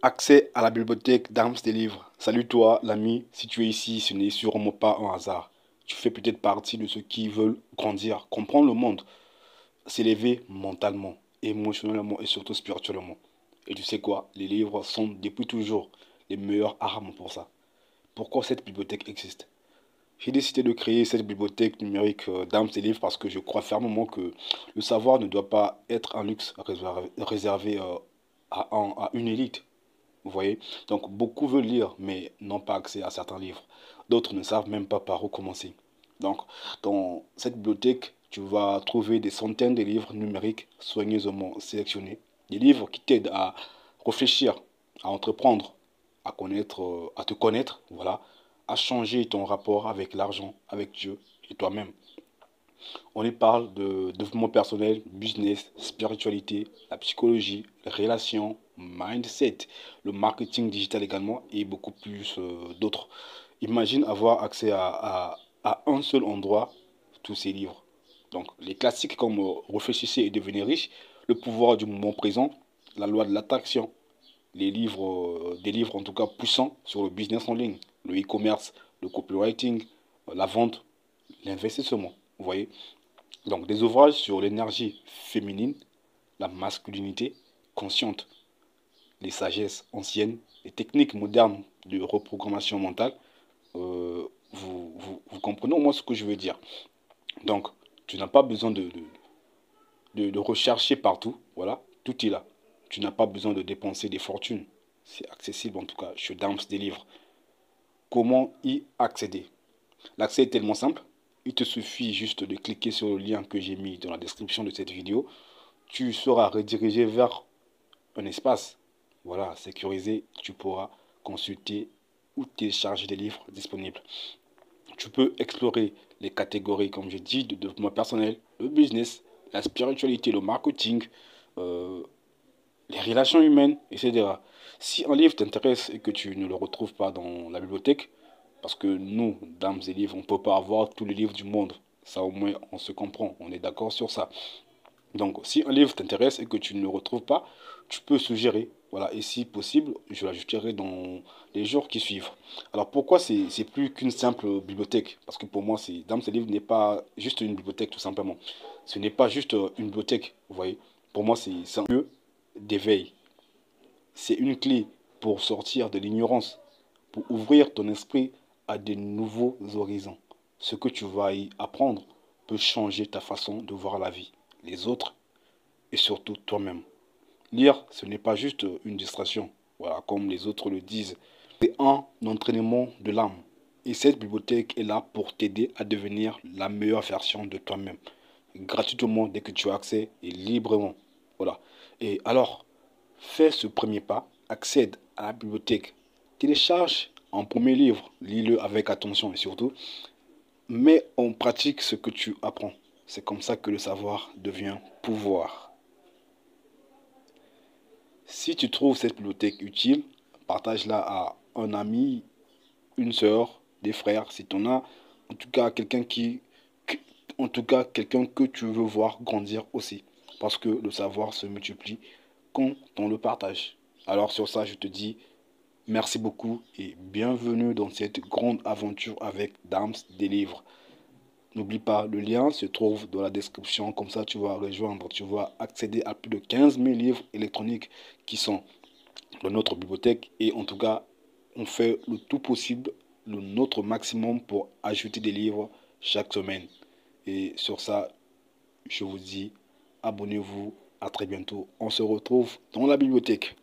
Accès à la bibliothèque d'Arms des livres. Salut toi, l'ami, si tu es ici, ce n'est sûrement pas un hasard. Tu fais peut-être partie de ceux qui veulent grandir, comprendre le monde, s'élever mentalement, émotionnellement et surtout spirituellement. Et tu sais quoi, les livres sont depuis toujours les meilleures armes pour ça. Pourquoi cette bibliothèque existe? J'ai décidé de créer cette bibliothèque numérique d'Arms des livres parce que je crois fermement que le savoir ne doit pas être un luxe réservé à une élite. Vous voyez? Donc, beaucoup veulent lire, mais n'ont pas accès à certains livres. D'autres ne savent même pas par où commencer. Donc, dans cette bibliothèque, tu vas trouver des centaines de livres numériques soigneusement sélectionnés. Des livres qui t'aident à réfléchir, à entreprendre, à connaître, à te connaître, voilà, à changer ton rapport avec l'argent, avec Dieu et toi-même. On y parle de développement personnel, business, spiritualité, la psychologie, les relations, mindset, le marketing digital également et beaucoup plus d'autres. Imagine avoir accès à un seul endroit tous ces livres. Donc les classiques comme Réfléchissez et devenez riche, Le pouvoir du moment présent, La loi de l'attraction, les livres, des livres en tout cas puissants sur le business en ligne, le e-commerce, le copywriting, la vente, l'investissement. Vous voyez? Donc, des ouvrages sur l'énergie féminine, la masculinité consciente, les sagesses anciennes, les techniques modernes de reprogrammation mentale. Vous comprenez au moins ce que je veux dire. Donc, tu n'as pas besoin de rechercher partout. Voilà, tout est là. Tu n'as pas besoin de dépenser des fortunes. C'est accessible en tout cas. Je danse des livres. Comment y accéder? L'accès est tellement simple. Il te suffit juste de cliquer sur le lien que j'ai mis dans la description de cette vidéo. Tu seras redirigé vers un espace, voilà, sécurisé. Tu pourras consulter ou télécharger des livres disponibles. Tu peux explorer les catégories, comme je dis, de développement personnel, le business, la spiritualité, le marketing, euh, les relations humaines, etc. Si un livre t'intéresse et que tu ne le retrouves pas dans la bibliothèque, parce que nous, dames et livres, on ne peut pas avoir tous les livres du monde. Ça au moins, on se comprend, on est d'accord sur ça. Donc, si un livre t'intéresse et que tu ne le retrouves pas, tu peux suggérer. Voilà, et si possible, je l'ajouterai dans les jours qui suivent. Alors, pourquoi c'est plus qu'une simple bibliothèque? Parce que pour moi, Dans ce livre n'est pas juste une bibliothèque, tout simplement. Ce n'est pas juste une bibliothèque, vous voyez. Pour moi, c'est un lieu d'éveil. C'est une clé pour sortir de l'ignorance, pour ouvrir ton esprit à de nouveaux horizons. Ce que tu vas y apprendre peut changer ta façon de voir la vie, les autres et surtout toi-même. Lire, ce n'est pas juste une distraction, voilà, comme les autres le disent. C'est un entraînement de l'âme. Et cette bibliothèque est là pour t'aider à devenir la meilleure version de toi-même. Gratuitement dès que tu as accès et librement. Voilà. Et alors, fais ce premier pas, accède à la bibliothèque, télécharge un premier livre, lis-le avec attention et surtout, mets en pratique ce que tu apprends. C'est comme ça que le savoir devient pouvoir. Si tu trouves cette bibliothèque utile, partage-la à un ami, une sœur, des frères, si tu en as, en tout cas en tout cas quelqu'un que tu veux voir grandir aussi, parce que le savoir se multiplie quand on le partage. Alors sur ça, je te dis merci beaucoup et bienvenue dans cette grande aventure avec Dams des livres. N'oublie pas, le lien se trouve dans la description, comme ça tu vas rejoindre, tu vas accéder à plus de 15 000 livres électroniques qui sont dans notre bibliothèque et en tout cas, on fait le tout possible, notre maximum pour ajouter des livres chaque semaine. Et sur ça, je vous dis, abonnez-vous, à très bientôt. On se retrouve dans la bibliothèque.